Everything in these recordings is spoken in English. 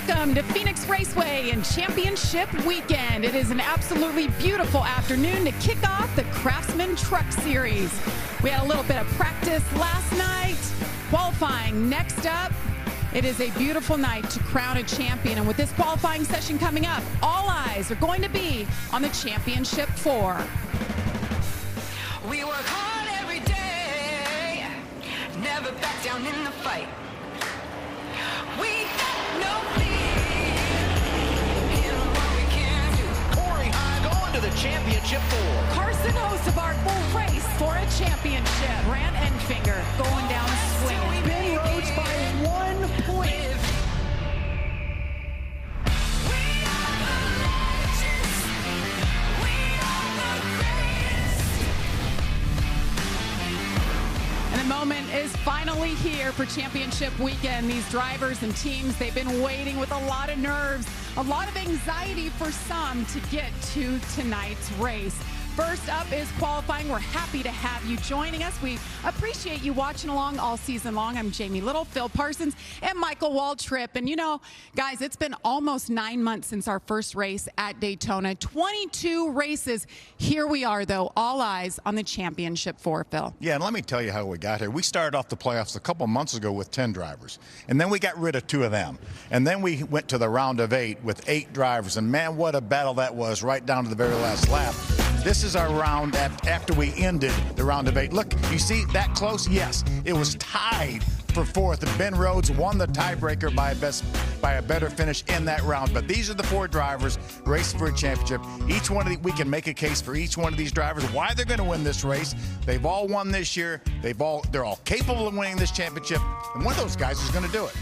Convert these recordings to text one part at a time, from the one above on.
Welcome to Phoenix Raceway and Championship Weekend. It is an absolutely beautiful afternoon to kick off the Craftsman Truck Series. We had a little bit of practice last night. Qualifying next up. It is a beautiful night to crown a champion. And with this qualifying session coming up, all eyes are going to be on the Championship 4. We work hard every day, never back down in the fight. We got no fear in what we can do. Corey High going to the Championship 4. Carson Hosebart will race for a championship. Grant Enfinger going down swinging. Ben Rhodes by 1 point. And the moment is finally here for championship weekend. These drivers and teams, they've been waiting with a lot of nerves, a lot of anxiety for some to get to tonight's race. First up is qualifying. We're happy to have you joining us. We appreciate you watching along all season long. I'm Jamie Little, Phil Parsons, and Michael Waltrip. And you know, guys, it's been almost 9 months since our first race at Daytona. 22 races. Here we are, though, all eyes on the Championship 4, Phil. Yeah, and let me tell you how we got here. We started off the playoffs a couple months ago with 10 drivers, and then we got rid of 2 of them. And then we went to the round of 8 with 8 drivers, and man, what a battle that was right down to the very last lap. This is our round after we ended the round of 8. Look, you see that close? Yes, it was tied for 4th, and Ben Rhodes won the tiebreaker by a better finish in that round. But these are the 4 drivers racing for a championship. Each one of we can make a case for each one of these drivers why they're going to win this race. They've all won this year. They're all capable of winning this championship, and one of those guys is going to do it.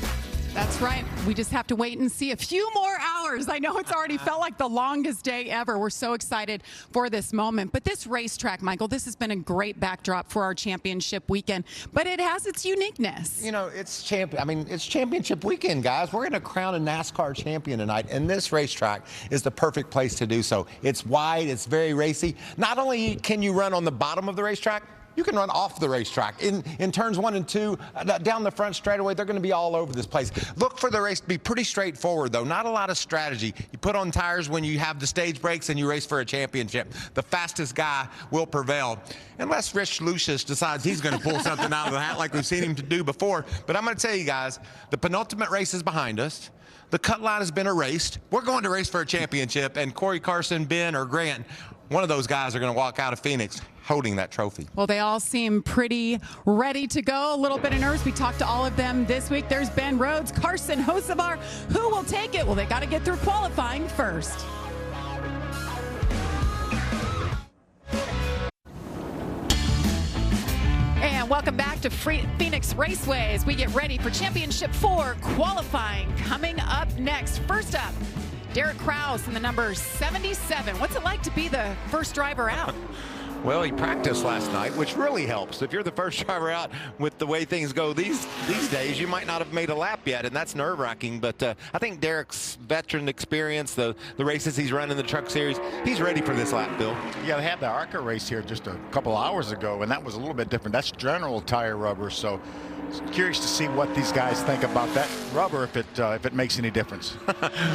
That's right. We just have to wait and see a few more hours. I know it's already felt like the longest day ever. We're so excited for this moment. But this racetrack, Michael, this has been a great backdrop for our championship weekend, but it has its uniqueness. You know, it's championship weekend, guys. We're going to crown a NASCAR champion tonight, and this racetrack is the perfect place to do so. It's wide, it's very racy. Not only can you run on the bottom of the racetrack, you can run off the racetrack. In turns 1 and 2, down the front straightaway, they're going to be all over this place. Look for the race to be pretty straightforward, though. Not a lot of strategy. You put on tires when you have the stage breaks and you race for a championship. The fastest guy will prevail. Unless Rich Lucius decides he's going to pull something out of the hat like we've seen him to do before. But I'm going to tell you guys, the penultimate race is behind us. The cut line has been erased. We're going to race for a championship, and Corey, Carson, Ben, or Grant, one of those guys are going to walk out of Phoenix holding that trophy. Well, they all seem pretty ready to go. A little bit of nerves. We talked to all of them this week. There's Ben Rhodes, Carson Hocevar. Who will take it? Well, they got to get through qualifying first. And welcome back to Phoenix Raceway as we get ready for Championship 4 qualifying coming up next. First up, Derek Kraus in the number 77. What's it like to be the first driver out? Well, he practiced last night, which really helps. If you're the first driver out with the way things go these days, you might not have made a lap yet, and that's nerve-wracking. But I think Derek's veteran experience, the races he's run in the Truck Series, he's ready for this lap, Bill. Yeah, they had the ARCA race here just a couple hours ago, and that was a little bit different. That's general tire rubber, so curious to see what these guys think about that rubber, if it makes any difference.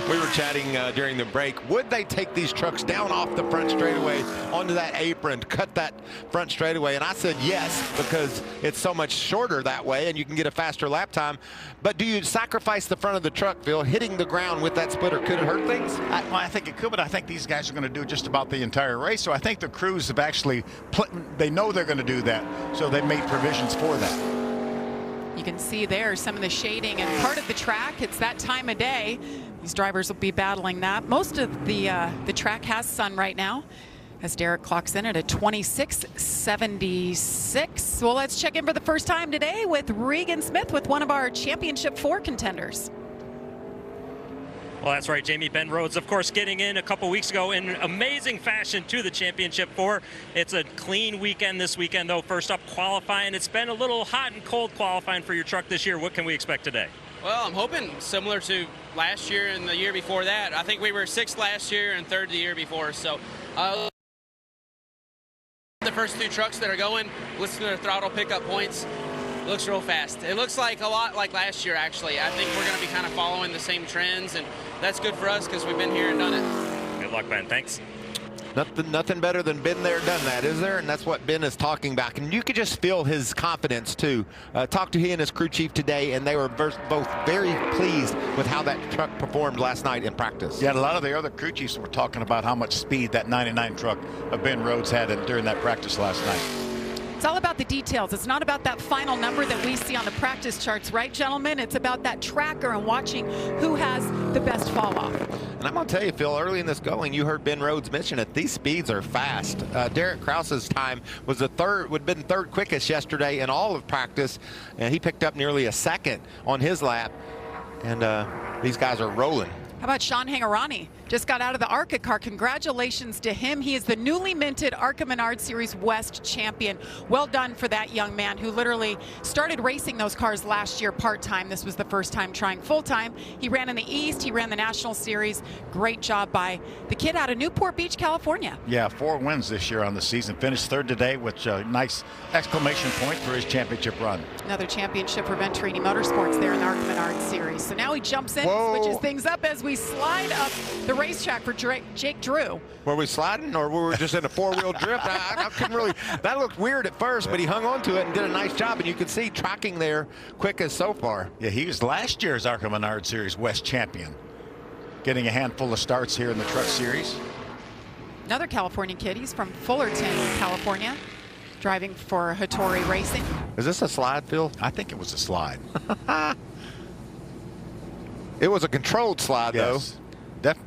We were chatting during the break. Would they take these trucks down off the front straightaway onto that apron, cut that front straightaway? And I said yes, because it's so much shorter that way and you can get a faster lap time. But do you sacrifice the front of the truck, Phil? Hitting the ground with that splitter, could it hurt things? I think it could, but I think these guys are going to do just about the entire race. So I think the crews have actually, they know they're going to do that, so they made provisions for that. You can see there some of the shading and part of the track. It's that time of day. These drivers will be battling that. Most of the track has sun right now as Derek clocks in at a 26.76. Well, let's check in for the first time today with Regan Smith with one of our Championship 4 contenders. Well, that's right, Jamie. Ben Rhodes, of course, getting in a couple weeks ago in amazing fashion to the Championship 4. It's a clean weekend this weekend, though. First up, qualifying. It's been a little hot and cold qualifying for your truck this year. What can we expect today? Well, I'm hoping similar to last year and the year before that. I think we were 6th last year and 3rd the year before. So the first 2 trucks that are going, listen to their throttle pickup points. Looks real fast. It looks like a lot like last year, actually. I think we're going to be kind of following the same trends, and that's good for us because we've been here and done it. Good luck, Ben. Thanks. Nothing better than been there, done that, is there? And that's what Ben is talking about. And you could just feel his confidence, too. Talked to he and his crew chief today, and they were both very pleased with how that truck performed last night in practice. Yeah, a lot of the other crew chiefs were talking about how much speed that 99 truck of Ben Rhodes had during that practice last night. It's all about the details. It's not about that final number that we see on the practice charts, right, gentlemen? It's about that tracker and watching who has the best fall off. And I'm going to tell you, Phil, early in this going, you heard Ben Rhodes mention it. These speeds are fast. Derek Krause's time would have been third quickest yesterday in all of practice, and he picked up nearly a second on his lap. And these guys are rolling. How about Sean Hangarani? Just got out of the ARCA car. Congratulations to him. He is the newly minted ARCA Menard Series West champion. Well done for that young man who literally started racing those cars last year part-time. This was the first time trying full-time. He ran in the East. He ran the National Series. Great job by the kid out of Newport Beach, California. Yeah, 4 wins this year on the season. Finished third today with a nice exclamation point for his championship run. Another championship for Venturini Motorsports there in the ARCA Menard Series. So now he jumps in, switches things up as we slide up the racetrack for Jake Drew. Were we sliding, or were we just in a four-wheel drift? I couldn't really. That looked weird at first, but he hung on to it and did a nice job. And you can see tracking there quick as so far. Yeah, he was last year's ARCA Menard Series West champion, getting a handful of starts here in the Truck Series. Another California kid. He's from Fullerton, California, driving for Hattori Racing. Is this a slide, Phil? I think it was a slide. It was a controlled slide, yes. though.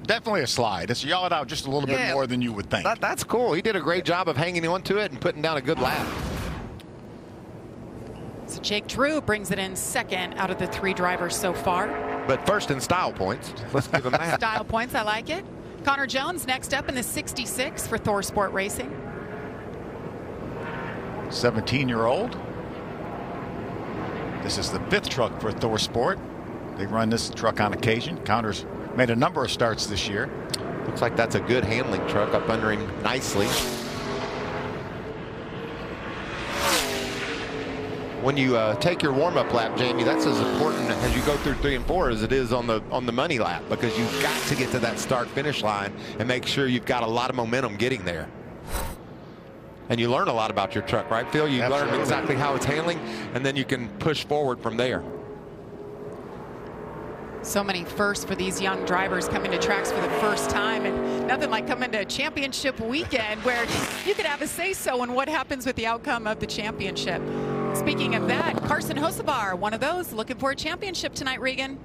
Definitely a slide. It's yelled out just a little bit more than you would think. That's cool. He did a great job of hanging on to it and putting down a good lap. So Jake Drew brings it in second out of the 3 drivers so far. But first in style points. Let's give him that. Style points, I like it. Connor Jones next up in the 66 for Thor Sport Racing. 17-year-old. This is the 5th truck for Thor Sport. They run this truck on occasion. Connor's made a number of starts this year. Looks like that's a good handling truck up under him nicely. When you take your warm-up lap, Jamie, that's as important as you go through 3 and 4 as it is on the money lap, because you've got to get to that start-finish line and make sure you've got a lot of momentum getting there. And you learn a lot about your truck, right, Phil? You learn exactly how it's handling, and then you can push forward from there. So many firsts for these young drivers coming to tracks for the first time, and nothing like coming to championship weekend where you could have a say-so in what happens with the outcome of the championship. Speaking of that, Carson Hocevar, one of those, looking for a championship tonight, Regan.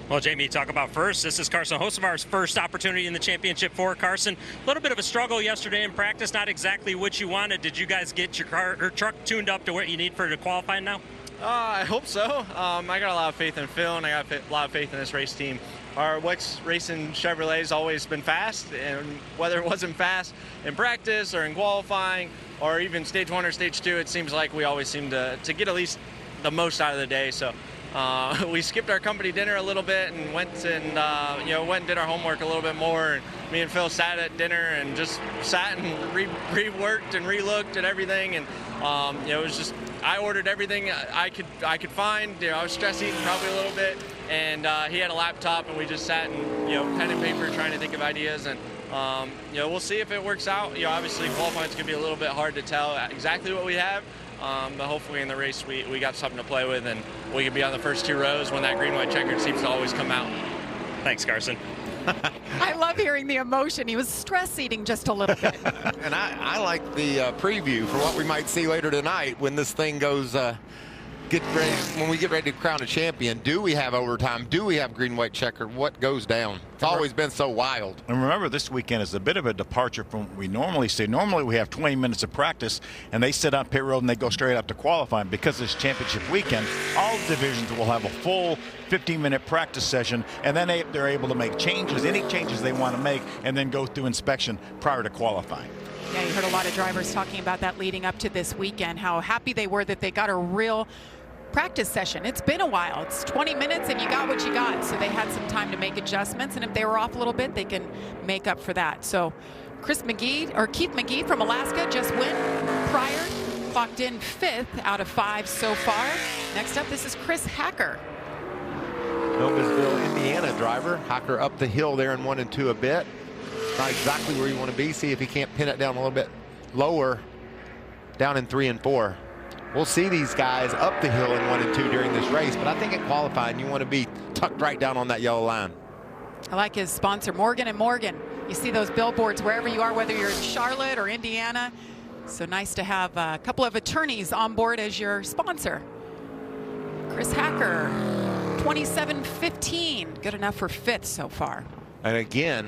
Well, Jamie, talk about first. This is Carson Hocevar's first opportunity in the championship for Carson. A little bit of a struggle yesterday in practice, not exactly what you wanted. Did you guys get your car or truck tuned up to what you need for the qualifying now? I hope so. I got a lot of faith in Phil, and I got a lot of faith in this race team. Our Wex Racing Chevrolet has always been fast, and whether it wasn't fast in practice or in qualifying or even stage 1 or stage 2, it seems like we always seem to get at least the most out of the day. So we skipped our company dinner a little bit and went and did our homework a little bit more. And me and Phil sat at dinner and just sat and reworked and relooked at everything, and it was just, I ordered everything I could find. I was stress eating probably a little bit, and he had a laptop, and we just sat and pen and paper trying to think of ideas, and we'll see if it works out. Obviously qualifying's gonna be a little bit hard to tell exactly what we have, but hopefully in the race we got something to play with, and we can be on the first 2 rows when that green-white checkered seems to always come out. Thanks, Carson. I love hearing the emotion. He was stress eating just a little bit. And I like the preview for what we might see later tonight when this thing goes, when we get ready to crown a champion. Do we have overtime? Do we have green-white checker? What goes down? It's always been so wild. And remember, this weekend is a bit of a departure from what we normally see. Normally we have 20 minutes of practice, and they sit on pit road and they go straight up to qualifying. Because it's championship weekend, all divisions will have a full 15-minute practice session, and then they're able to make changes, any changes they want to make, and then go through inspection prior to qualifying. Yeah, you heard a lot of drivers talking about that leading up to this weekend, how happy they were that they got a real practice session. It's been a while. It's 20 minutes and you got what you got. So they had some time to make adjustments, and if they were off a little bit, they can make up for that. So Keith McGee from Alaska just went prior clocked in 5th out of 5 so far. Next up, this is Chris Hacker. Noblesville, Indiana driver. Hacker up the hill there in 1 and 2 a bit. Not exactly where you want to be. See if he can't pin it down a little bit lower, down in 3 and 4. We'll see these guys up the hill in 1 and 2 during this race, but I think at qualifying, you want to be tucked right down on that yellow line. I like his sponsor, Morgan & Morgan. You see those billboards wherever you are, whether you're in Charlotte or Indiana. So nice to have a couple of attorneys on board as your sponsor. Chris Hacker, 27:15, good enough for 5th so far. And again,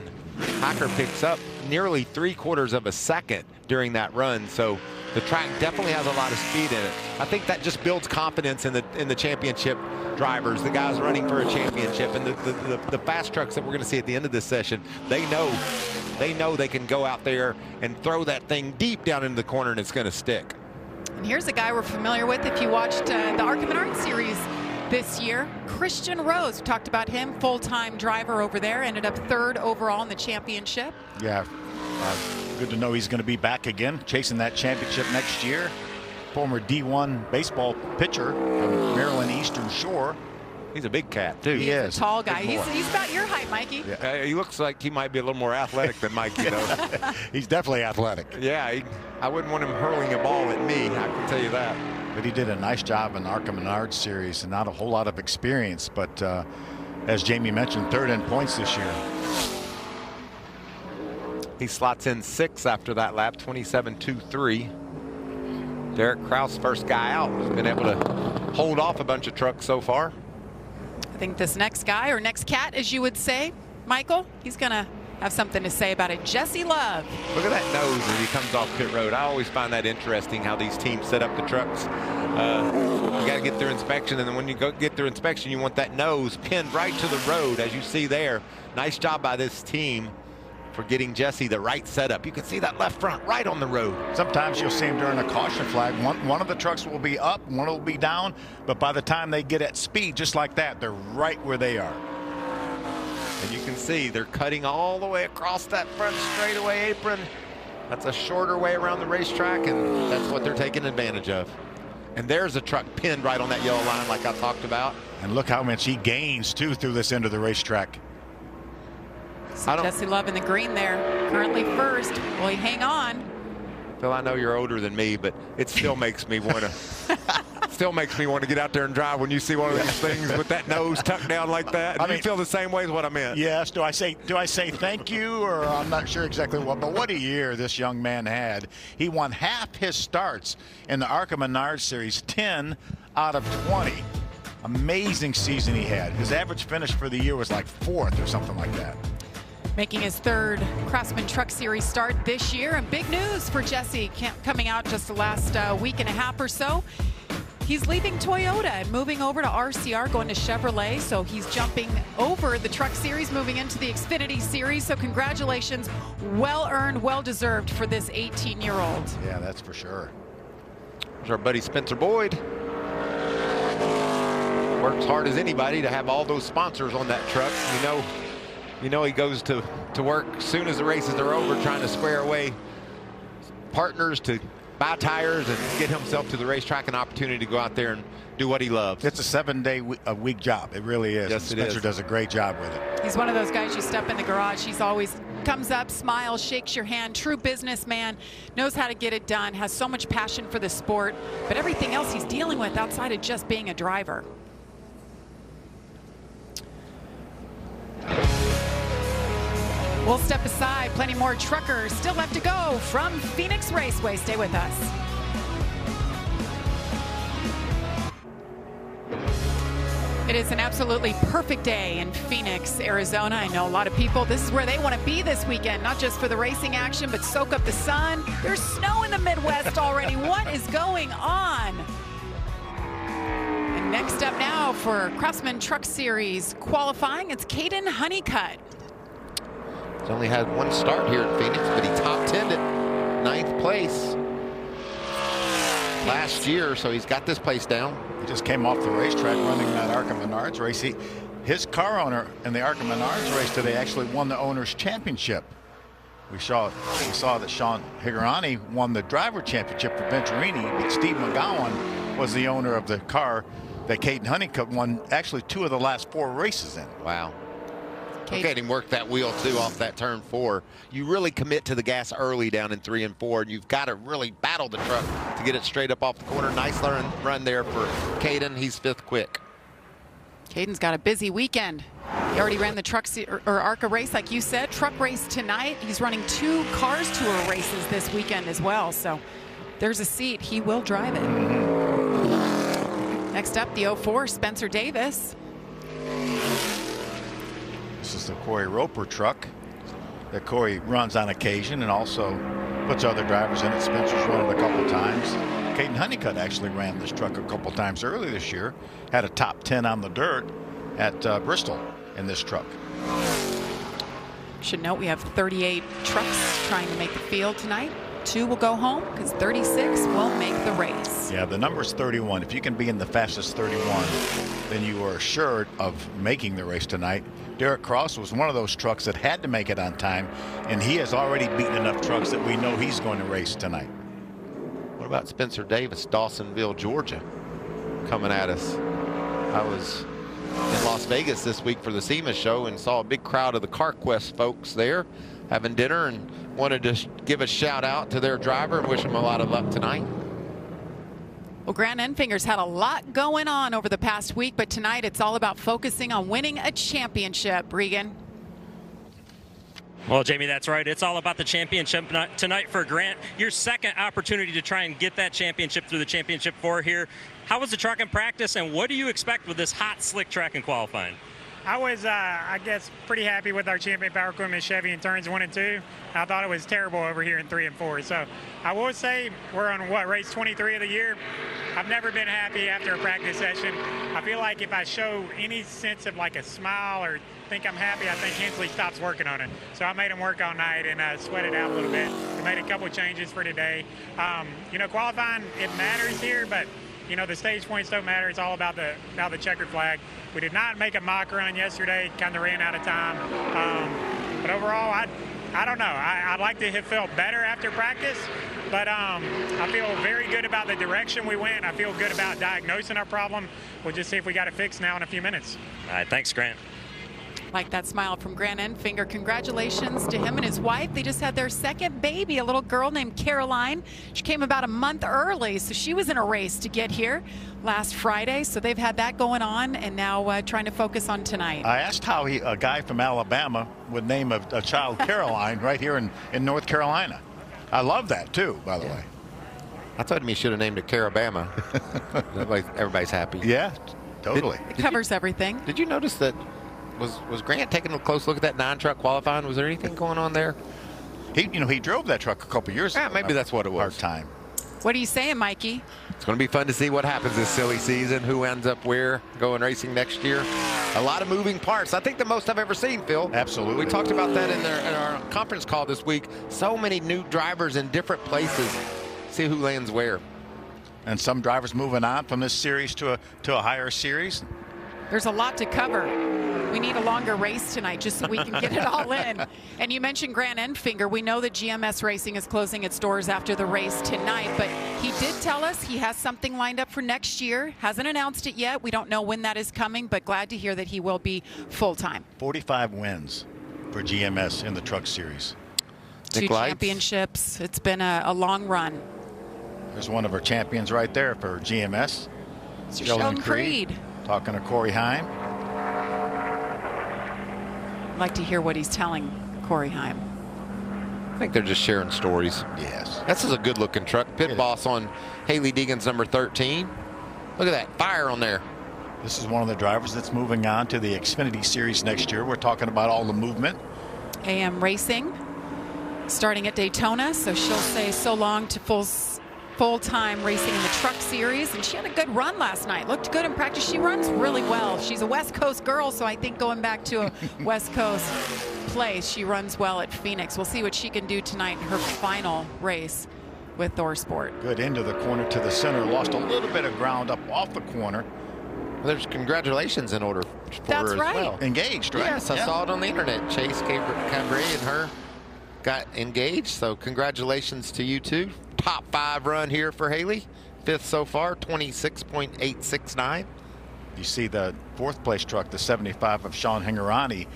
Hacker picks up nearly 3/4 of a second during that run. So the track definitely has a lot of speed in it. I think that just builds confidence in the championship drivers, the guys running for a championship, and the fast trucks that we're going to see at the end of this session. They know they can go out there and throw that thing deep down into the corner and it's going to stick. And here's a guy we're familiar with if you watched the ARCA Menard series this year, Christian Rose. We talked about him, full-time driver over there, ended up 3rd overall in the championship. Yeah, good to know he's going to be back again, chasing that championship next year. Former D1 baseball pitcher from Maryland Eastern Shore. He's a big cat, too. He's a tall guy. He's about your height, Mikey. Yeah. He looks like he might be a little more athletic than Mikey, though. He's definitely athletic. Yeah, I wouldn't want him hurling a ball at me, I can tell you that. But he did a nice job in the ARCA Menard series, and not a whole lot of experience. But as Jamie mentioned, 3rd in points this year. He slots in 6th after that lap, 27.23. Derek Kraus, first guy out, has been able to hold off a bunch of trucks so far. I think this next guy, or next cat, as you would say, Michael, he's going to have something to say about it. Jesse Love. Look at that nose as he comes off pit road. I always find that interesting how these teams set up the trucks. You got to get through inspection, and then when you go get through inspection, you want that nose pinned right to the road, as you see there. Nice job by this team for getting Jesse the right setup. You can see that left front right on the road. Sometimes you'll see him during a caution flag. One of the trucks will be up, one will be down, but by the time they get at speed, just like that, they're right where they are. And you can see they're cutting all the way across that front straightaway apron. That's a shorter way around the racetrack, and that's what they're taking advantage of. And there's a truck pinned right on that yellow line like I talked about. And look how much he gains, too, through this end of the racetrack. So Jesse Love in the green there, currently 1st. Will he hang on? Phil, I know you're older than me, but it still makes me want to get out there and drive when you see one of these things with that nose tucked down like that. I mean, you feel the same way as what I meant. Yes. Do I say thank you, or I'm not sure exactly what, but what a year this young man had. He won half his starts in the ARCA Menard series, 10 out of 20. Amazing season he had. His average finish for the year was like 4th or something like that. Making his 3rd Craftsman Truck Series start this year, and big news for Jesse coming out just the last week and a half or so. He's leaving Toyota and moving over to RCR, going to Chevrolet, so he's jumping over the Truck Series, moving into the Xfinity Series. So congratulations, well earned, well deserved for this 18-year-old. Yeah, that's for sure. There's our buddy Spencer Boyd. Works hard as anybody to have all those sponsors on that truck. You know he goes to work as soon as the races are over, trying to square away partners to buy tires and get himself to the racetrack an opportunity to go out there and do what he loves. It's a 7-day-a-week job. It really is. Yes, Spencer does a great job with it. He's one of those guys you step in the garage, he's always comes up, smiles, shakes your hand, true businessman, knows how to get it done, has so much passion for the sport, but everything else he's dealing with outside of just being a driver. We'll step aside. Plenty more truckers still left to go from Phoenix Raceway. Stay with us. It is an absolutely perfect day in Phoenix, Arizona. I know a lot of people, this is where they want to be this weekend, not just for the racing action, but soak up the sun. There's snow in the Midwest already. What is going on? And next up now for Craftsman Truck Series qualifying, it's Caden Honeycutt. He's only had one start here in Phoenix, but he top 10'd it, 9th place last year, so he's got this place down. He just came off the racetrack running that ARCA Menards race. His car owner in the ARCA Menards race today actually won the owner's championship We saw that Sean Higurani won the driver championship for Venturini, but Steve McGowan was the owner of the car that Caden Honeycutt won actually 2 of the last 4 races in. Wow. Look at him work that wheel too off that turn 4. You really commit to the gas early down in 3 and 4, and you've got to really battle the truck to get it straight up off the corner. Nice run there for Caden. He's 5th quick. Caden's got a busy weekend. He already ran the truck or ARCA race, like you said. Truck race tonight. He's running 2 Cars Tour races this weekend as well. So there's a seat. He will drive it. Next up, the 04, Spencer Davis. This is the Corey Roper truck that Corey runs on occasion and also puts other drivers in it. Spencer's run it a couple times. Caden Honeycutt actually ran this truck a couple times early this year. Had a top 10 on the dirt at Bristol in this truck. Should note we have 38 trucks trying to make the field tonight. 2 will go home because 36 will make the race. Yeah, the number's 31. If you can be in the fastest 31, then you are assured of making the race tonight. Derek Cross was one of those trucks that had to make it on time, and he has already beaten enough trucks that we know he's going to race tonight. What about Spencer Davis, Dawsonville, Georgia, coming at us? I was in Las Vegas this week for the SEMA show and saw a big crowd of the CarQuest folks there having dinner, and wanted to give a shout out to their driver and wish him a lot of luck tonight. Well, Grant Enfinger's had a lot going on over the past week, but tonight it's all about focusing on winning a championship. Regan. Well, Jamie, that's right. It's all about the championship tonight for Grant. Your second opportunity to try and get that championship through the Championship 4 here. How was the truck in practice, and what do you expect with this hot, slick track in qualifying? I was, I guess, pretty happy with our Champion Power Equipment Chevy in turns 1 and 2. I thought it was terrible over here in 3 and 4. So I will say we're on, race 23 of the year. I've never been happy after a practice session. I feel like if I show any sense of like a smile or think I'm happy, I think Hensley stops working on it. So I made him work all night and sweat it out a little bit. We made a couple of changes for today. You know, qualifying, it matters here, but you know, the stage points don't matter. It's all about the checkered flag. We did not make a mock run yesterday, kind of ran out of time. But overall, I don't know. I'd like to have felt better after practice, but I feel very good about the direction we went. I feel good about diagnosing our problem. We'll just see if we got it fixed now in a few minutes. All right, thanks, Grant. Like that smile from Grant Enfinger. Congratulations to him and his wife. They just had their second baby, a little girl named Caroline. She came about a month early, so she was in a race to get here last Friday. So they've had that going on, and now trying to focus on tonight. I asked how a guy from Alabama would name a child Caroline right here in North Carolina. I love that, too, by the way. I told him he should have named it Carabama. Everybody's happy. Yeah, totally. It covers everything. Did you notice that? Was Grant taking a close look at that 9-truck qualifying? Was there anything going on there? He drove that truck a couple years ago. Maybe that's what it was. Hard time. What are you saying, Mikey? It's going to be fun to see what happens this silly season, who ends up where, going racing next year. A lot of moving parts. I think the most I've ever seen, Phil. Absolutely. We talked about that in our conference call this week. So many new drivers in different places. See who lands where. And some drivers moving on from this series to a higher series. There's a lot to cover. We need a longer race tonight just so we can get it all in. And you mentioned Grant Enfinger. We know that GMS Racing is closing its doors after the race tonight, but he did tell us he has something lined up for next year. Hasn't announced it yet. We don't know when that is coming, but glad to hear that he will be full-time. 45 wins for GMS in the Truck Series. 2 championships. It's been a long run. There's one of our champions right there for GMS. It's Sheldon Creed. Talking to Corey Heim. I'd like to hear what he's telling Corey Heim. I think they're just sharing stories. Yes. This is a good-looking truck. Pit boss on Haley Deegan's number 13. Look at that fire on there. This is one of the drivers that's moving on to the Xfinity Series next year. We're talking about all the movement. AM Racing starting at Daytona, so she'll say so long to full-time racing in the Truck Series, and she had a good run last night. Looked good in practice. She runs really well. She's a West Coast girl, so I think going back to a West Coast place, she runs well at Phoenix. We'll see what she can do tonight in her final race with ThorSport. Good into the corner to the center. Lost a little bit of ground up off the corner. Well, there's congratulations in order for That's her right. as well. Engaged, right? Yes, I saw it on the internet. Chase Cabray and her got engaged. So congratulations to you two. Top 5 run here for Haley. 5th so far, 26.869. You see the 4th place truck, the 75 of Sean Hingarani.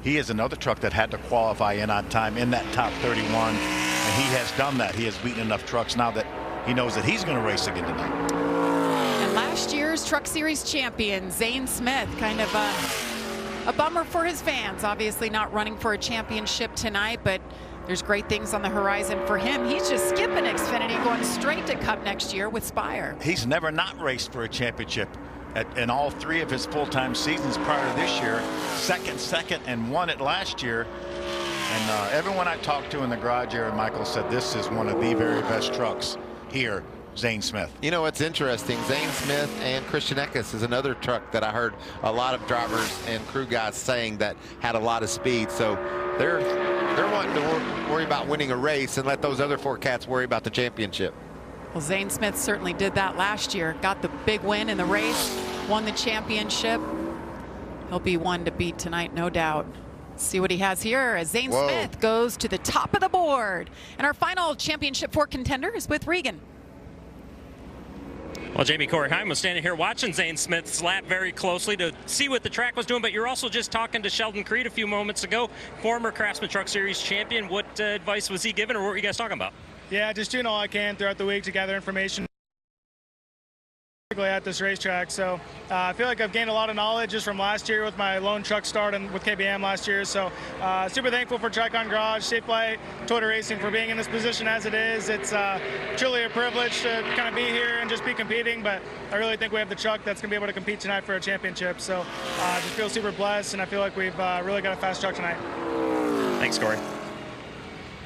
He is another truck that had to qualify in on time in that top 31, and he has done that. He has beaten enough trucks now that he knows that he's going to race again tonight. And last year's Truck Series champion, Zane Smith, kind of a bummer for his fans. Obviously not running for a championship tonight, but there's great things on the horizon for him. He's just skipping Xfinity, going straight to Cup next year with Spire. He's never not raced for a championship. In all 3 of his full-time seasons prior to this year, second, and won it last year. And everyone I talked to in the garage here, Michael, said this is one of the very best trucks here, Zane Smith. You know what's interesting? Zane Smith and Christian Eckes is another truck that I heard a lot of drivers and crew guys saying that had a lot of speed. So they're wanting to worry about winning a race and let those other 4 cats worry about the championship. Well, Zane Smith certainly did that last year. Got the big win in the race, won the championship. He'll be one to beat tonight, no doubt. See what he has here as Zane Smith goes to the top of the board. And our final championship 4 contender is with Regan. Well, Jamie, Corey Heim was standing here watching Zane Smith's lap very closely to see what the track was doing, but you're also just talking to Sheldon Creed a few moments ago, former Craftsman Truck Series champion. What advice was he giving, or what were you guys talking about? Yeah, just doing all I can throughout the week to gather information at this racetrack. So I feel like I've gained a lot of knowledge just from last year with my lone truck start and with KBM last year. So super thankful for Tricon Garage, Safe Flight, Toyota Racing for being in this position as it is. It's truly a privilege to kind of be here and just be competing, but I really think we have the truck that's going to be able to compete tonight for a championship. So just feel super blessed, and I feel like we've really got a fast truck tonight. Thanks, Corey.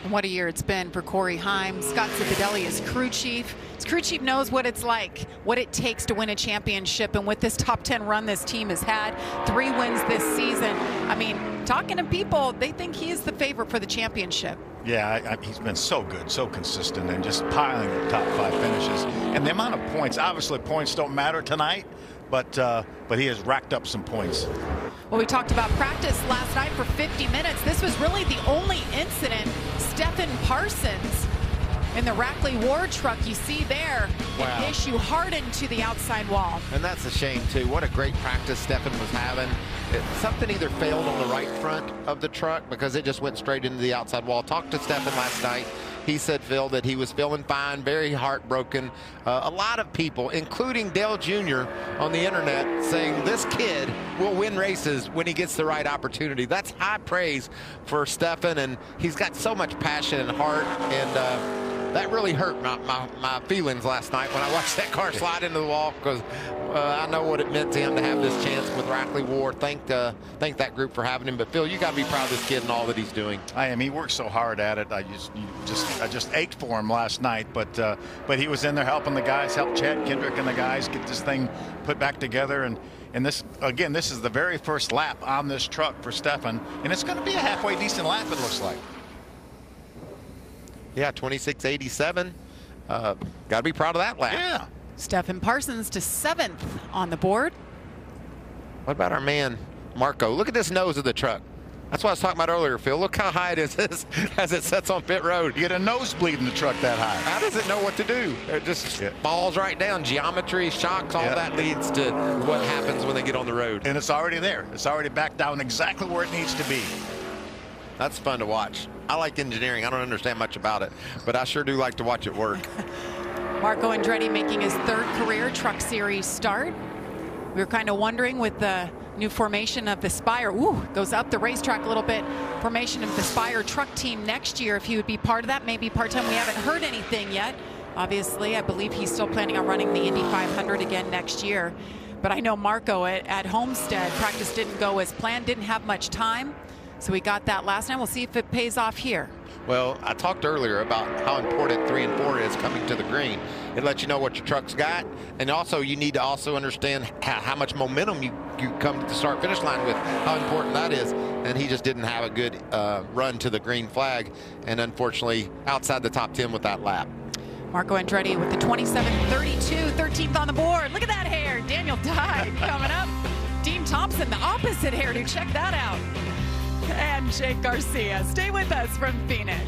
And what a year it's been for Corey Heim. Scott Zipadelli is crew chief. His crew chief knows what it's like, what it takes to win a championship. And with this top 10 run this team has had, 3 wins this season. I mean, talking to people, they think he is the favorite for the championship. Yeah, he's been so good, so consistent, and just piling the top 5 finishes. And the amount of points, obviously points don't matter tonight, but he has racked up some points. Well, we talked about practice last night for 50 minutes. This was really the only incident. Stephen Parsons in the Rackley Ward truck, you see there, an issue hardened to the outside wall. And that's a shame, too. What a great practice Stephen was having. Something either failed on the right front of the truck because it just went straight into the outside wall. Talked to Stephen last night. He said, Phil, that he was feeling fine, very heartbroken. A lot of people, including Dale Jr. on the internet, saying this kid will win races when he gets the right opportunity. That's high praise for Stephen, and he's got so much passion and heart, and that really hurt my feelings last night when I watched that car slide into the wall, because I know what it meant to him to have this chance with Rackley Ward. Thank that group for having him. But Phil, you got to be proud of this kid and all that he's doing. I am. He worked so hard at it. I just ached for him last night. But he was in there helping the guys, helped Chad Kendrick and the guys get this thing put back together. And this, again, this is the very first lap on this truck for Stephen, and it's going to be a halfway decent lap, it looks like. Yeah, 26.87. Got to be proud of that lap. Yeah. Stephen Parsons to 7th on the board. What about our man, Marco? Look at this nose of the truck. That's what I was talking about earlier, Phil. Look how high it is as it sets on pit road. You get a nosebleed in the truck that high. How does it know what to do? It just falls right down. Geometry, shocks, all that leads to what happens when they get on the road. And it's already there. It's already back down exactly where it needs to be. That's fun to watch. I like engineering. I don't understand much about it, but I sure do like to watch it work. Marco Andretti making his 3rd career Truck Series start. We were kind of wondering with the new formation of the Spire, goes up the racetrack a little bit, formation of the Spire truck team next year, if he would be part of that, maybe part-time. We haven't heard anything yet. Obviously, I believe he's still planning on running the Indy 500 again next year. But I know Marco at Homestead, practice didn't go as planned, didn't have much time. So we got that last night. We'll see if it pays off here. Well, I talked earlier about how important 3 and 4 is coming to the green. It lets you know what your truck's got, and also you need to also understand how much momentum you come to the start-finish line with, how important that is. And he just didn't have a good run to the green flag, and unfortunately outside the top 10 with that lap. Marco Andretti with the 27.32, 13th on the board. Look at that hair. Daniel Dye coming up. Dean Thompson, the opposite hairdo. Check that out. and Jake Garcia. Stay with us from Phoenix.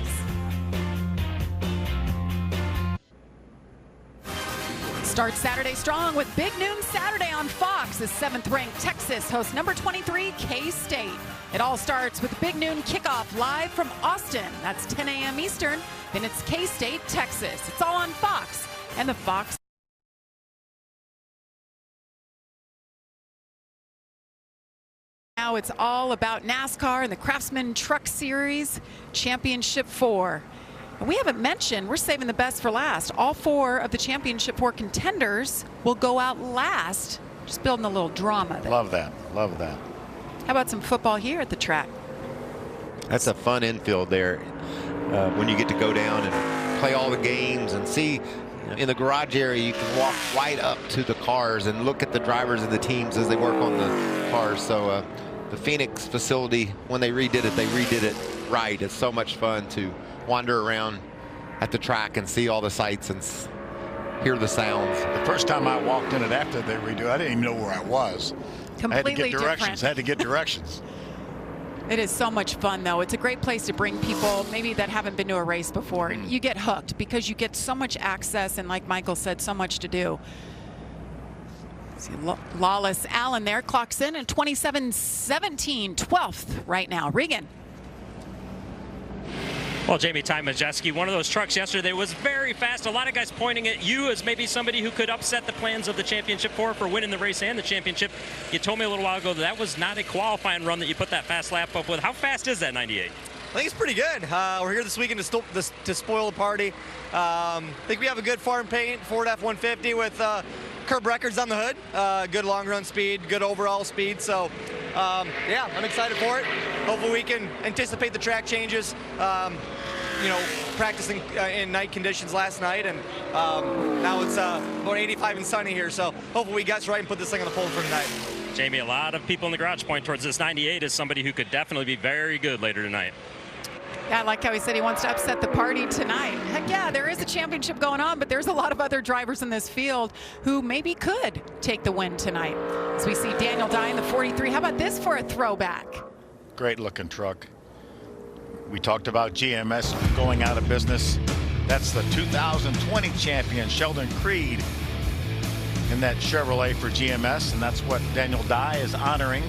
Start Saturday strong with Big Noon Saturday on Fox as 7th-ranked Texas hosts number 23 K-State. It all starts with Big Noon kickoff live from Austin. That's 10 a.m. Eastern. Then it's K-State, Texas. It's all on Fox and the Fox. Now it's all about NASCAR and the Craftsman Truck Series Championship 4. And we haven't mentioned, we're saving the best for last. All 4 of the Championship 4 contenders will go out last. Just building a little drama there. Love that. Love that. How about some football here at the track? That's a fun infield there when you get to go down and play all the games and see in the garage area. You can walk right up to the cars and look at the drivers and the teams as they work on the cars. So the Phoenix facility, when they redid it right. It's so much fun to wander around at the track and see all the sights and hear the sounds. The first time I walked in it after they redo, I didn't even know where I was. Completely I had to get directions. different. Had to get directions. It is so much fun, though. It's a great place to bring people maybe that haven't been to a race before. You get hooked because you get so much access and, like Michael said, so much to do. See Lawless Allen there clocks in at 27:17, 12th right now. Regan. Well, Jamie Ty Majeski, one of those trucks yesterday was very fast. A lot of guys pointing at you as maybe somebody who could upset the plans of the Championship 4 for winning the race and the championship. You told me a little while ago that was not a qualifying run that you put that fast lap up with. How fast is that 98? I think it's pretty good. We're here this weekend to spoil the party. I think we have a good farm paint Ford F-150 with curb records on the hood. Good long run speed, good overall speed. So, yeah, I'm excited for it. Hopefully we can anticipate the track changes. You know, practicing in night conditions last night, and now it's about 85 and sunny here. So hopefully we got right and put this thing on the pole for tonight. Jamie, a lot of people in the garage point towards this 98 as somebody who could definitely be very good later tonight. Yeah, I like how he said he wants to upset the party tonight. Heck yeah, there is a championship going on, but there's a lot of other drivers in this field who maybe could take the win tonight. As we see Daniel Dye in the 43. How about this for a throwback? Great looking truck. We talked about GMS going out of business. That's the 2020 champion, Sheldon Creed, in that Chevrolet for GMS, and that's what Daniel Dye is honoring,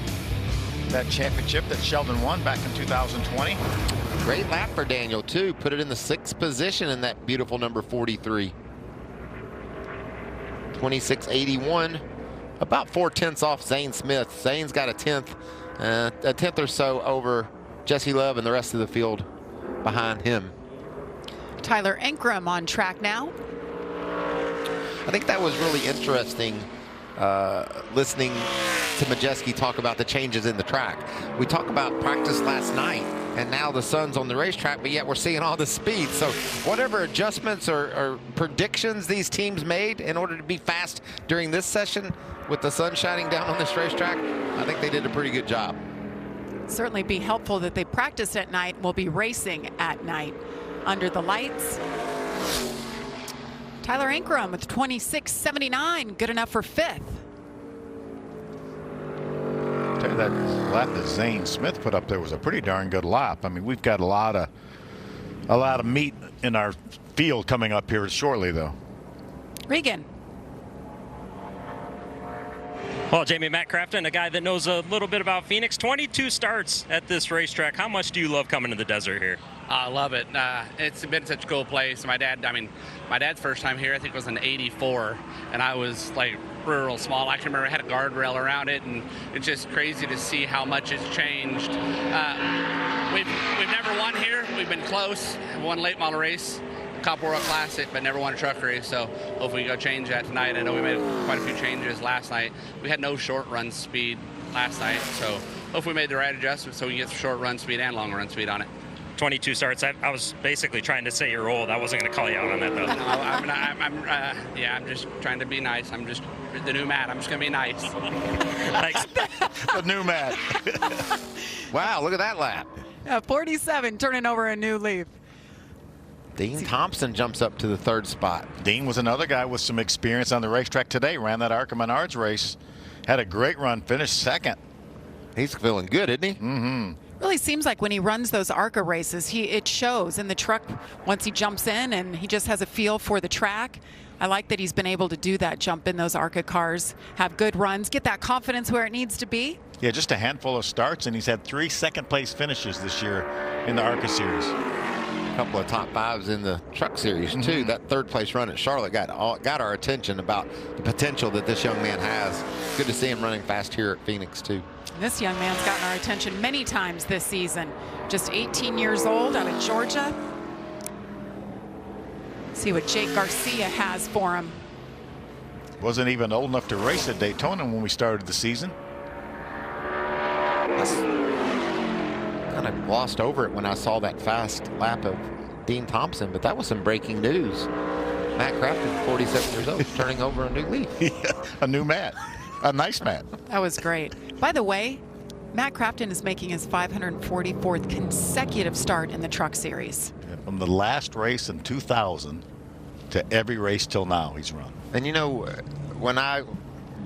that championship that Sheldon won back in 2020. Great lap for Daniel, too. Put it in the 6th position in that beautiful number 43. 26.81, about 4/10 off Zane Smith. Zane's got a 10th or so over Jesse Love and the rest of the field behind him. Tyler Ankrum on track now. I think that was really interesting listening to Majeski talk about the changes in the track. We talked about practice last night, and now the sun's on the racetrack, but yet we're seeing all the speed. So whatever adjustments or predictions these teams made in order to be fast during this session with the sun shining down on this racetrack, I think they did a pretty good job. Certainly be helpful that they practiced at night. Will be racing at night under the lights. Tyler Ankrum with 26.79, good enough for 5th. Tell you, that lap that Zane Smith put up there was a pretty darn good lap. I mean, we've got a lot of meat in our field coming up here shortly, though. Regan. Well, Jamie, Matt Craftsman, a guy that knows a little bit about Phoenix. 22 starts at this racetrack. How much do you love coming to the desert here? I love it. It's been such a cool place. My dad's first time here, I think, was in '84, and I was like real small. I can remember I had a guardrail around it, and it's just crazy to see how much it's changed. We've never won here. We've been close. Won late model race, Cup World Classic, but never won a truck race. So hopefully we go change that tonight. I know we made quite a few changes last night. We had no short run speed last night, so hopefully we made the right adjustments so we can get short run speed and long run speed on it. 22 starts. I was basically trying to say you're old. I wasn't going to call you out on that, though. No, I'm just trying to be nice. I'm just the new Matt. I'm just going to be nice. Thanks. The new Matt. Wow, look at that lap. 47, turning over a new leaf. Dean Thompson jumps up to the 3rd spot. Dean was another guy with some experience on the racetrack today. Ran that ARCA Menards race. Had a great run. Finished 2nd. He's feeling good, isn't he? Mm-hmm. Really seems like when he runs those ARCA races, it shows in the truck once he jumps in, and he just has a feel for the track. I like that he's been able to do that, jump in those ARCA cars, have good runs, get that confidence where it needs to be. Yeah, just a handful of starts, and he's had 3 second-place finishes this year in the ARCA series. A couple of top 5s in the truck series too. That 3rd-place run at Charlotte got our attention about the potential that this young man has. Good to see him running fast here at Phoenix too. This young man's gotten our attention many times this season. Just 18 years old, out of Georgia. See what Jake Garcia has for him. Wasn't even old enough to race at Daytona when we started the season. Kind of glossed over it when I saw that fast lap of Dean Thompson, but that was some breaking news. Matt Craftsman, 47 years old, turning over a new leaf. Yeah, a new mat. A nice mat. That was great. By the way, Matt Crafton is making his 544th consecutive start in the truck series. From the last race in 2000 to every race till now he's run. And you know, when I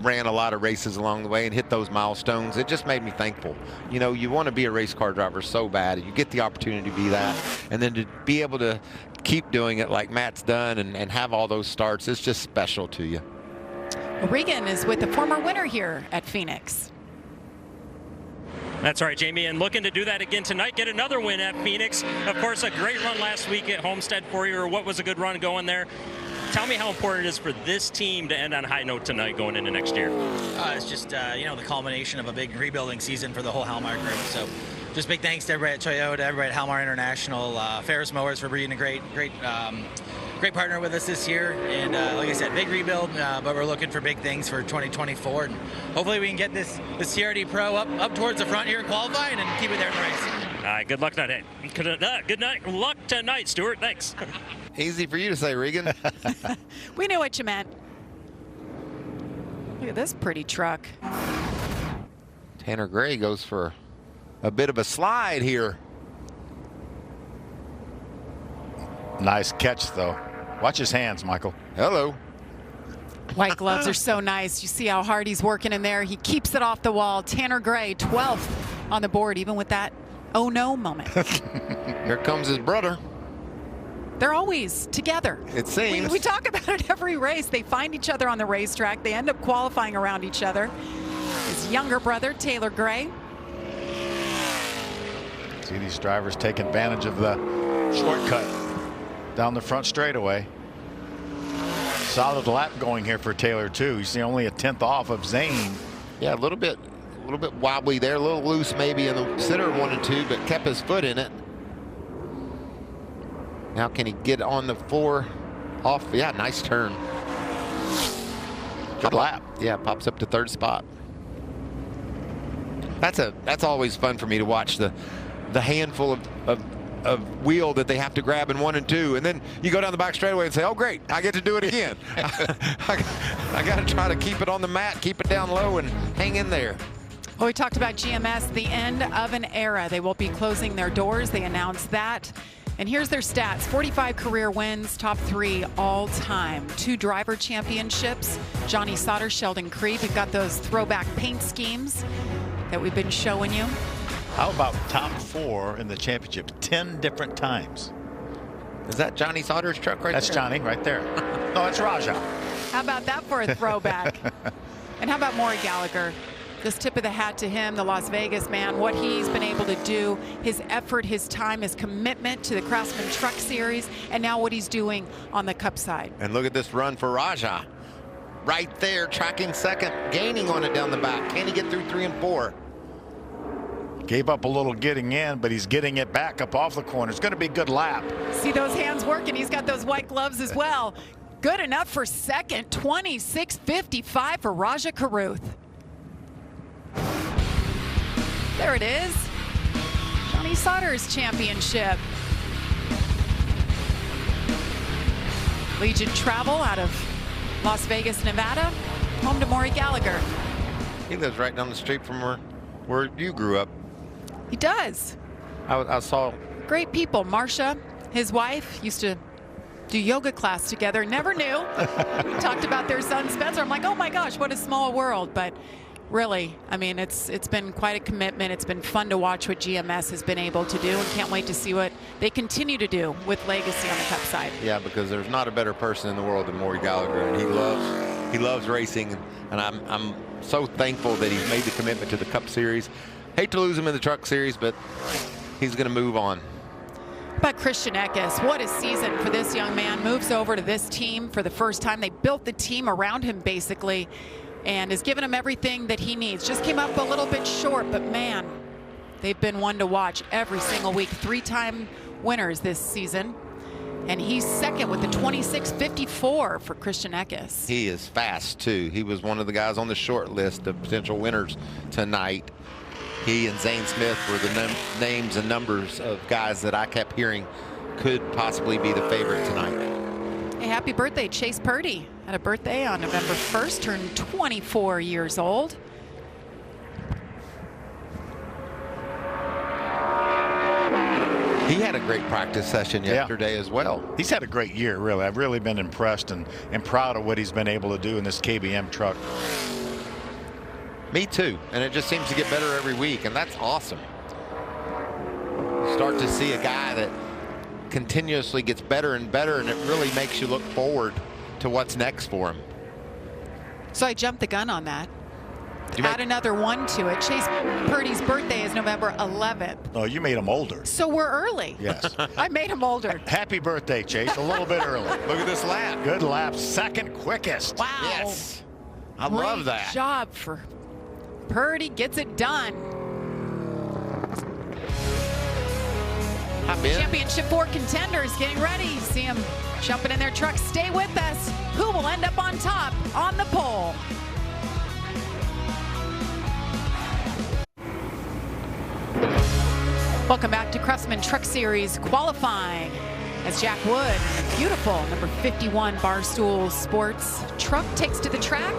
ran a lot of races along the way and hit those milestones, it just made me thankful. You know, you want to be a race car driver so bad. You get the opportunity to be that, and then to be able to keep doing it like Matt's done and have all those starts, it's just special to you. Regan is with the former winner here at Phoenix. That's right, Jamie, and looking to do that again tonight, get another win at Phoenix. Of course, a great run last week at Homestead for you, or what was a good run going there. Tell me how important it is for this team to end on a high note tonight going into next year. It's just, you know, the culmination of a big rebuilding season for the whole Halmar group. So just big thanks to everybody at Toyota, everybody at Halmar International, Ferris Mowers for being a great partner with us this year. And like I said, big rebuild, but we're looking for big things for 2024. And hopefully we can get this CRD Pro up towards the front here qualifying and keep it there in the race. All right, good luck tonight. Good night. Luck tonight, Stuart. Thanks. Easy for you to say, Regan. We knew what you meant. Look at this pretty truck. Tanner Gray goes for a bit of a slide here. Nice catch, though. Watch his hands, Michael. Hello. White gloves are so nice. You see how hard he's working in there. He keeps it off the wall. Tanner Gray, 12th on the board, even with that oh no moment. Here comes his brother. They're always together. It seems. We talk about it every race. They find each other on the racetrack. They end up qualifying around each other. His younger brother, Taylor Gray. See these drivers take advantage of the shortcut down the front straightaway. Solid lap going here for Taylor too. You see only a 10th off of Zane. Yeah, a little bit wobbly there, a little loose maybe in the center of 1 and 2, but kept his foot in it. Now can he get on the 4 off? Yeah, nice turn. Good lap. Yeah, pops up to 3rd spot. That's always fun for me to watch the handful of wheel that they have to grab in 1 and 2, and then you go down the back straightaway and say, oh great, I get to do it again. I got to try to keep it on the mat, keep it down low, and hang in there. Well, we talked about GMS, the end of an era. They will be closing their doors. They announced that. And here's their stats: 45 career wins, top 3 all time. 2 driver championships. Johnny Sauter, Sheldon Creed. We've got those throwback paint schemes that we've been showing you. How about top 4 in the championship 10 different times? Is that Johnny Sauter's truck right That's there? Johnny right there. No, it's Raja. How about that for a throwback? And how about Maury Gallagher? Just tip of the hat to him, the Las Vegas man, what he's been able to do, his effort, his time, his commitment to the Craftsman Truck Series, and now what he's doing on the Cup side. And look at this run for Raja. Right there, tracking second, gaining on it down the back. Can he get through 3 and 4? Gave up a little getting in, but he's getting it back up off the corner. It's going to be a good lap. See those hands working. He's got those white gloves as well. Good enough for second. 26.55 for Raja Caruth. There it is. Johnny Sauter's championship. Legion Travel out of Las Vegas, Nevada. Home to Maury Gallagher. He lives right down the street from where you grew up. He does. I saw. Great people. Marcia, his wife, used to do yoga class together. Never knew. We talked about their son Spencer. I'm like, oh my gosh, what a small world. But Really. I mean, it's been quite a commitment. It's been fun to watch what GMS has been able to do, and can't wait to see what they continue to do with Legacy on the Cup side. Yeah, because there's not a better person in the world than Maury Gallagher, and he loves racing, and I'm so thankful that he's made the commitment to the Cup Series. Hate to lose him in the Truck Series, but he's going to move on. But Christian Eckes, what a season for this young man. Moves over to this team for the first time. They built the team around him, basically, and has given him everything that he needs. Just came up a little bit short, but man, they've been one to watch every single week. 3-time winners this season. And he's second with the 26.54 for Christian Eckes. He is fast, too. He was one of the guys on the short list of potential winners tonight. He and Zane Smith were the names and numbers of guys that I kept hearing could possibly be the favorite tonight. Hey, happy birthday, Chase Purdy. Had a birthday on November 1st, turned 24 years old. He had a great practice session yesterday as well. He's had a great year, really. I've really been impressed and proud of what he's been able to do in this KBM truck. Me too, and it just seems to get better every week, and that's awesome. You start to see a guy that continuously gets better and better, and it really makes you look forward to what's next for him. So I jumped the gun on that. Add another one to it. Chase Purdy's birthday is November 11th. Oh, you made him older. So we're early. Yes. I made him older. Happy birthday, Chase. A little bit early. Look at this lap. Good lap. Second quickest. Wow. Yes. I Great love that. Job for Purdy. Gets it done. Hi, Ben. Championship 4 contenders getting ready. See them jumping in their trucks. Stay with us. Who will end up on top on the pole? Welcome back to Craftsman Truck Series qualifying as Jack Wood, a beautiful number 51 Barstool Sports truck, takes to the track.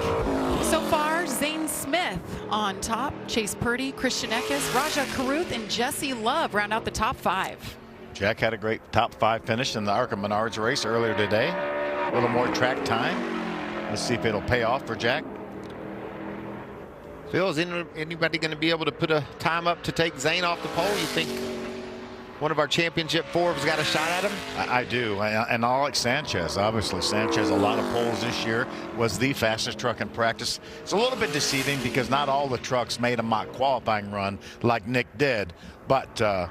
So far, Zane Smith on top, Chase Purdy, Christian Eckes, Raja Caruth, and Jesse Love round out the top 5. Jack had a great top 5 finish in the ARCA Menards race earlier today. A little more track time. Let's see if it'll pay off for Jack. Phil, is anybody going to be able to put a time up to take Zane off the pole? You think one of our championship 4's got a shot at him? I do, and I like Sanchez. Obviously, Sanchez, a lot of poles this year, was the fastest truck in practice. It's a little bit deceiving because not all the trucks made a mock qualifying run like Nick did, but a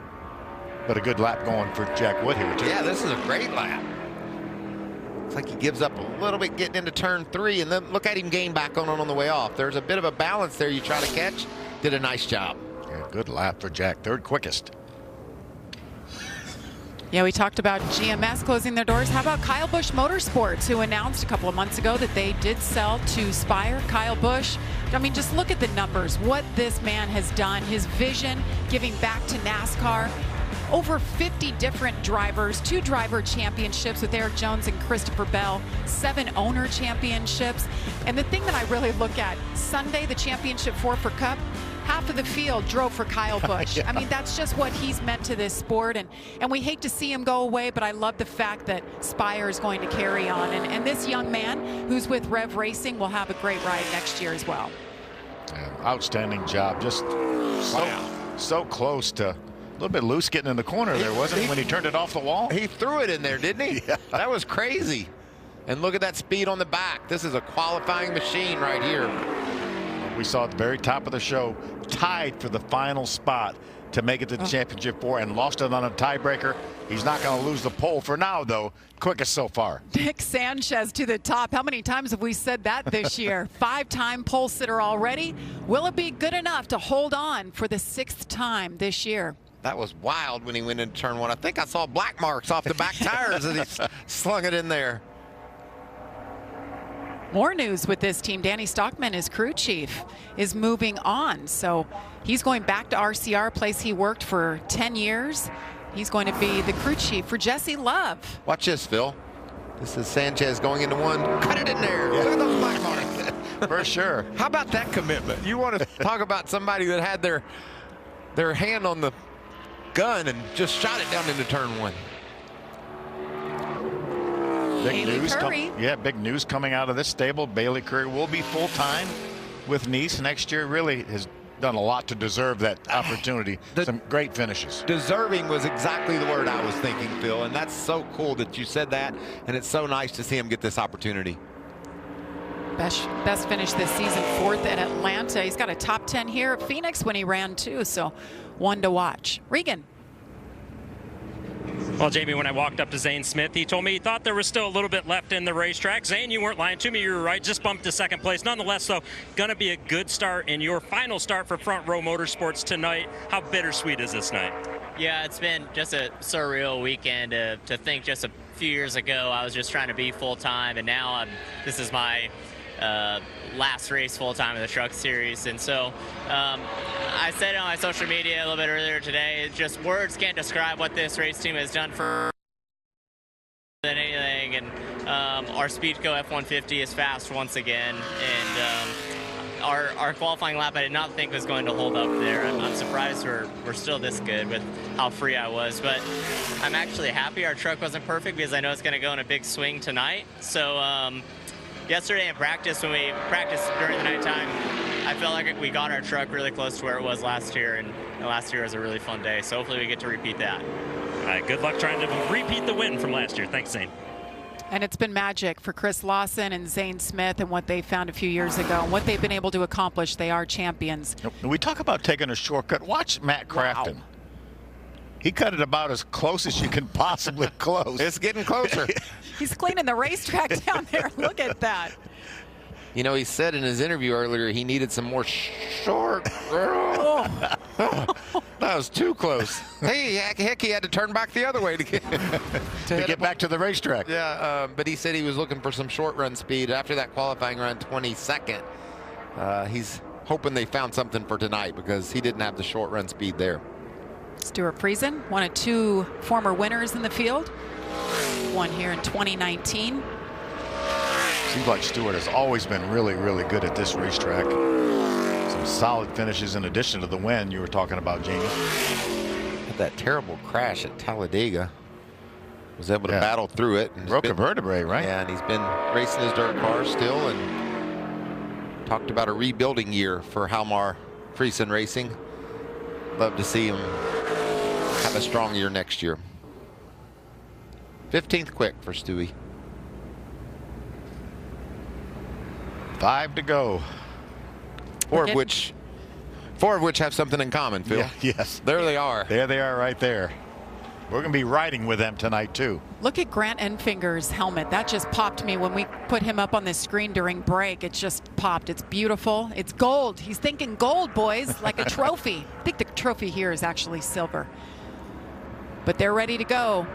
good lap going for Jack Wood here, too. Yeah, this is a great lap. Looks like he gives up a little bit getting into turn 3, and then look at him gain back on the way off. There's a bit of a balance there you try to catch. Did a nice job. Yeah, good lap for Jack, 3rd quickest. Yeah, we talked about GMS closing their doors. How about Kyle Busch Motorsports, who announced a couple of months ago that they did sell to Spire. Kyle Busch, I mean, just look at the numbers, what this man has done, his vision, giving back to NASCAR. Over 50 different drivers, 2 driver championships with Eric Jones and Christopher Bell, 7 owner championships. And the thing that I really look at, Sunday, the championship 4 for Cup, half of the field drove for Kyle Busch. Yeah. I mean, that's just what he's meant to this sport. And we hate to see him go away, but I love the fact that Spire is going to carry on. And this young man who's with Rev Racing will have a great ride next year as well. Yeah, outstanding job. Just so close to... A little bit loose getting in the corner there, wasn't he, when he turned it off the wall? He threw it in there, didn't he? Yeah. That was crazy. And look at that speed on the back. This is a qualifying machine right here. We saw at the very top of the show, tied for the final spot to make it to the championship 4 and lost it on a tiebreaker. He's not going to lose the pole for now, though. Quickest so far. Nick Sanchez to the top. How many times have we said that this year? 5-time pole sitter already. Will it be good enough to hold on for the 6th time this year? That was wild when he went into turn 1. I think I saw black marks off the back tires as he slung it in there. More news with this team. Danny Stockman, his crew chief, is moving on. So he's going back to RCR, place he worked for 10 years. He's going to be the crew chief for Jesse Love. Watch this, Phil. This is Sanchez going into 1. Cut it in there. Yeah. Look at those black marks. For sure. How about that commitment? You want to talk about somebody that had their hand on the gun and just shot it down into turn 1. Big news. Big news coming out of this stable. Bailey Curry will be full-time with Nice next year really has done a lot to deserve that opportunity. Some great finishes. Deserving was exactly the word I was thinking, Phil, and that's so cool that you said that, and it's so nice to see him get this opportunity. Best finish this season, 4th at Atlanta. He's got a top 10 here at Phoenix when he ran too, so one to watch. Regan. Well, Jamie, when I walked up to Zane Smith, he told me he thought there was still a little bit left in the racetrack. Zane, you weren't lying to me. You were right. Just bumped to second place. Nonetheless, though, going to be a good start in your final start for Front Row Motorsports tonight. How bittersweet is this night? Yeah, it's been just a surreal weekend to think just a few years ago I was just trying to be full-time, and now this is my last race full-time in the Truck Series. And so I said it on my social media a little bit earlier today, just words can't describe what this race team has done for than anything. And our Speedco F-150 is fast once again, and our qualifying lap I did not think was going to hold up there. I'm surprised we're still this good with how free I was, but I'm actually happy our truck wasn't perfect because I know it's going to go in a big swing tonight. So yesterday in practice, when we practiced during the nighttime, I felt like we got our truck really close to where it was last year, and last year was a really fun day. So hopefully we get to repeat that. All right, good luck trying to repeat the win from last year. Thanks, Zane. And it's been magic for Chris Lawson and Zane Smith and what they found a few years ago and what they've been able to accomplish. They are champions. We talk about taking a shortcut. Watch Matt Crafton. Wow. He cut it about as close as you can possibly close. It's getting closer. He's cleaning the racetrack down there. Look at that. You know, he said in his interview earlier he needed some more short. That was too close. Hey, heck, he had to turn back the other way to get back to the racetrack. Yeah, but he said he was looking for some short run speed after that qualifying run 22nd. He's hoping they found something for tonight because he didn't have the short run speed there. Stuart Friesen, one of 2 former winners in the field. One here in 2019. Seems like Stewart has always been really, really good at this racetrack. Some solid finishes in addition to the win you were talking about, Jamie. Had that terrible crash at Talladega. Was able to battle through it. And broke a vertebrae, right? Yeah, and he's been racing his dirt car still, and talked about a rebuilding year for Halmar Friesen Racing. Love to see him have a strong year next year. 15th quick for Stewie. 5 to go. Four of which have something in common, Phil. Yeah, yes. There they are. There they are right there. We're going to be riding with them tonight, too. Look at Grant Enfinger's helmet. That just popped me when we put him up on the screen during break. It just popped. It's beautiful. It's gold. He's thinking gold, boys, like a trophy. I think the trophy here is actually silver. But they're ready to go.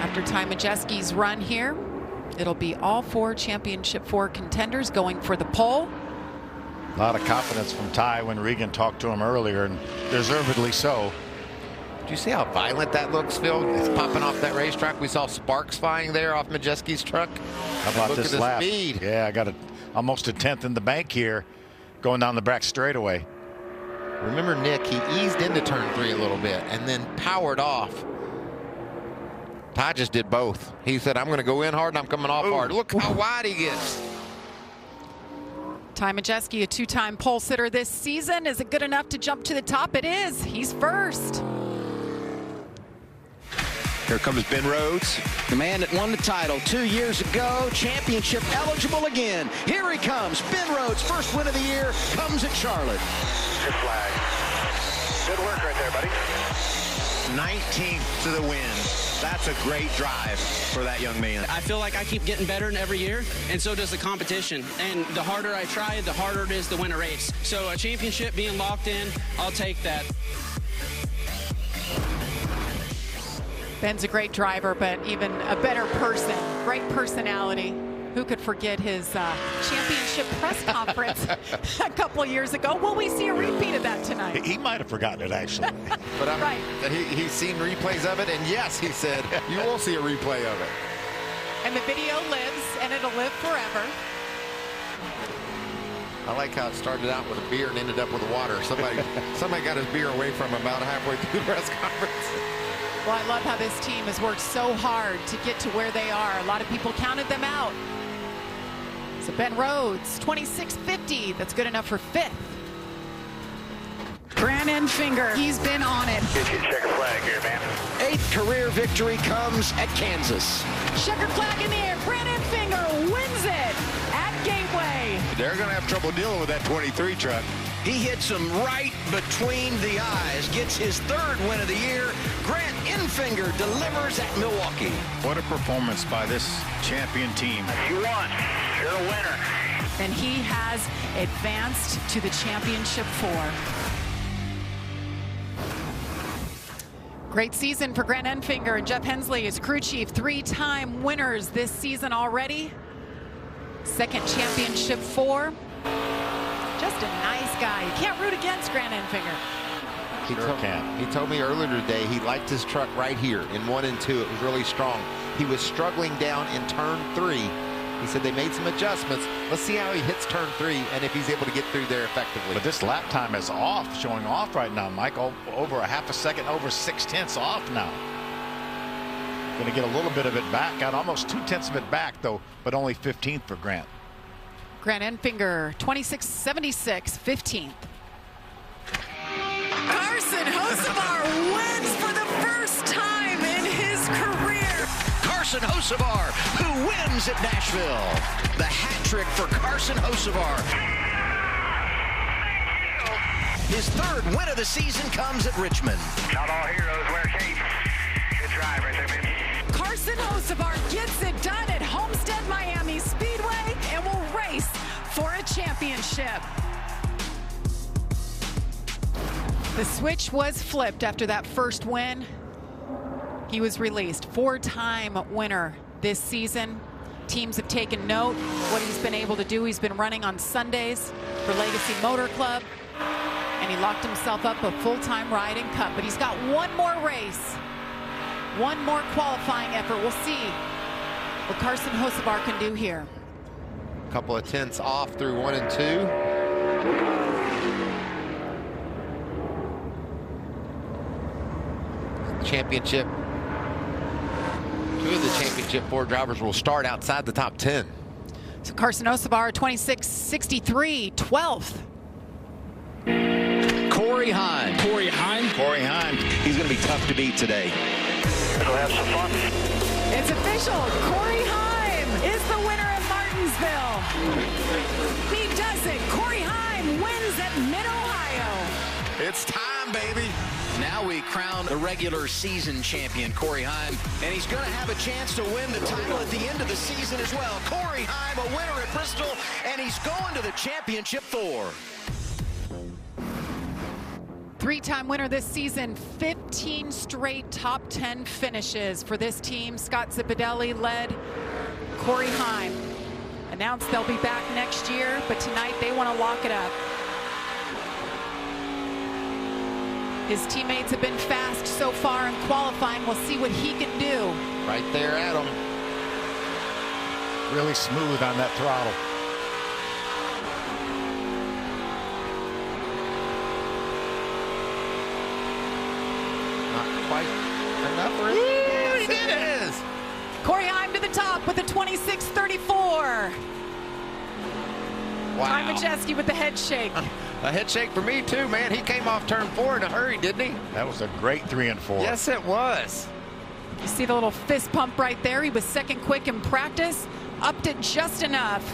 After Ty Majeski's run here, it'll be all 4 Championship 4 contenders going for the pole. A lot of confidence from Ty when Regan talked to him earlier, and deservedly so. Do you see how violent that looks, Phil? It's popping off that racetrack. We saw sparks flying there off Majeski's truck. How about Look this at the lap? Speed. Yeah, I got almost a 10th in the bank here going down the back straightaway. Remember, Nick, he eased into turn 3 a little bit and then powered off. Ty just did both. He said, I'm going to go in hard and I'm coming off hard. Look how wide he gets. Ty Majeski, a 2-time pole sitter this season. Is it good enough to jump to the top? It is. He's first. Here comes Ben Rhodes, the man that won the title 2 years ago, championship eligible again. Here he comes, Ben Rhodes, first win of the year, comes at Charlotte. Good flag. Good work right there, buddy. 19th to the win. That's a great drive for that young man. I feel like I keep getting better every year, and so does the competition. And the harder I try, the harder it is to win a race. So a championship being locked in, I'll take that. Ben's a great driver, but even a better person. Great personality. Who could forget his championship press conference a couple of years ago? Will we see a repeat of that tonight? He might have forgotten it, actually. But right. He's seen replays of it, and yes, he said, you will see a replay of it. And the video lives, and it'll live forever. I like how it started out with a beer and ended up with water. Somebody got his beer away from him about halfway through the press conference. Well, I love how this team has worked so hard to get to where they are. A lot of people counted them out. So Ben Rhodes, 26.50. That's good enough for 5th. Grant Enfinger, he's been on it. Get your checker flag here, man. 8th career victory comes at Kansas. Checkered flag in the air. Grant Enfinger wins it at Gateway. They're going to have trouble dealing with that 23 truck. He hits him right between the eyes, gets his 3rd win of the year. Grant Enfinger delivers at Milwaukee. What a performance by this champion team. You won. You're a winner. And he has advanced to the championship 4. Great season for Grant Enfinger and Jeff Hensley as crew chief. 3-time winners this season already. 2nd championship 4. Just a nice guy. You can't root against Grant Enfinger. He told me earlier today he liked his truck right here in 1 and 2. It was really strong. He was struggling down in turn 3. He said they made some adjustments. Let's see how he hits turn 3 and if he's able to get through there effectively. But this lap time is off, showing off right now, Mike. Over a half a second, over 6/10 off now. Going to get a little bit of it back, got almost 2/10 of it back though, but only 15th for Grant. Grant Enfinger, 26.76, 15th. Carson Hocevar wins for the first time in his career. Carson Hocevar, who wins at Nashville. The hat trick for Carson Hocevar. His 3rd win of the season comes at Richmond. Not all heroes wear capes. Good drive right there, man. Carson Hocevar gets it done at Homestead Miami Speedway and will race for a championship. The switch was flipped after that first win. He was released. 4-time winner this season. Teams have taken note what he's been able to do. He's been running on Sundays for Legacy Motor Club, and he locked himself up a full-time ride in Cup. But he's got one more race, one more qualifying effort. We'll see what Carson Hocevar can do here. A couple of 10ths off through 1 and 2. Championship. 2 of the championship 4 drivers will start outside the top 10. So Carson Hocevar, 26.63, 12th. Corey Heim. Corey Heim. He's going to be tough to beat today. We'll have some fun. It's official. Corey Heim is the winner at Martinsville. He does it. Corey Heim wins at Mid-Ohio. It's time, baby. Now we crown the regular season champion, Corey Heim, and he's going to have a chance to win the title at the end of the season as well. Corey Heim, a winner at Bristol, and he's going to the championship 4. 3-time winner this season, 15 straight top 10 finishes for this team. Scott Zipadelli led. Corey Heim announced they'll be back next year, but tonight they want to lock it up. His teammates have been fast so far in qualifying. We'll see what he can do. Right there at him. Really smooth on that throttle. Not quite enough for it. It is. Corey Heim to the top with a 26.34. Wow. Ty Majeski with the head shake. A head shake for me too, man. He came off turn 4 in a hurry, didn't he? That was a great 3 and 4. Yes, it was. You see the little fist pump right there. He was second quick in practice, upped it just enough.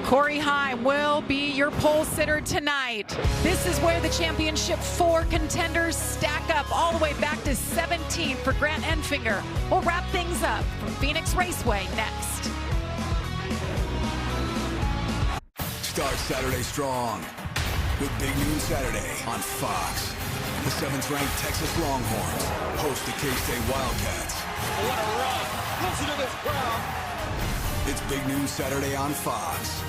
Corey Heim will be your pole sitter tonight. This is where the championship 4 contenders stack up all the way back to 17th for Grant Enfinger. We'll wrap things up from Phoenix Raceway next. Start Saturday strong with Big Noon Saturday on Fox. The 7th-ranked Texas Longhorns host the K-State Wildcats. What a run! Listen to this crowd. It's Big Noon Saturday on Fox.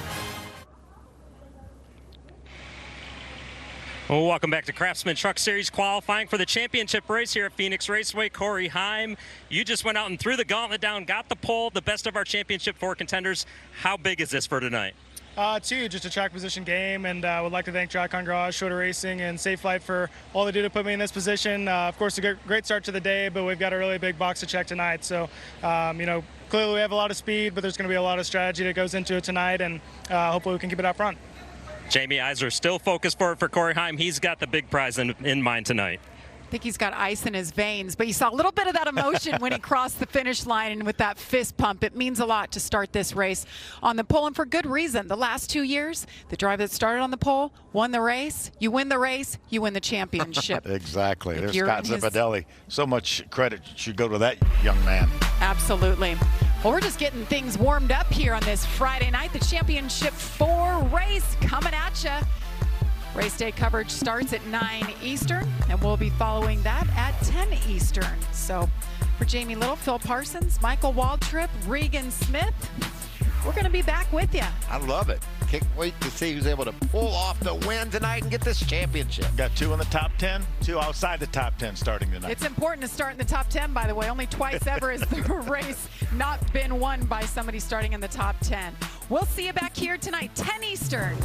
Well, welcome back to Craftsman Truck Series qualifying for the championship race here at Phoenix Raceway. Corey Heim, you just went out and threw the gauntlet down, got the pole, the best of our championship 4 contenders. How big is this for tonight? It's huge. It's a track position game, and I would like to thank Tricon Garage, Shorter Racing, and Safe Flight for all they do to put me in this position. Of course, a great start to the day, but we've got a really big box to check tonight. So, clearly we have a lot of speed, but there's going to be a lot of strategy that goes into it tonight, and hopefully we can keep it out front. Jamie Iser still focused for Corey Heim. He's got the big prize in mind tonight. I think he's got ice in his veins, but you saw a little bit of that emotion when he crossed the finish line, and with that fist pump, it means a lot to start this race on the pole, and for good reason. The last 2 years, the driver that started on the pole won the race. You win the race, you win the championship. Exactly. If There's Scott Zipadelli. So much credit should go to that young man. Absolutely. Well, we're just getting things warmed up here on this Friday night. The Championship 4 race coming at you. Race day coverage starts at 9 Eastern, and we'll be following that at 10 Eastern. So for Jamie Little, Phil Parsons, Michael Waltrip, Regan Smith, we're going to be back with you. I love it. Can't wait to see who's able to pull off the win tonight and get this championship. Got 2 in the top 10, 2 outside the top 10 starting tonight. It's important to start in the top 10, by the way. Only twice ever has the race not been won by somebody starting in the top 10. We'll see you back here tonight, 10 Eastern.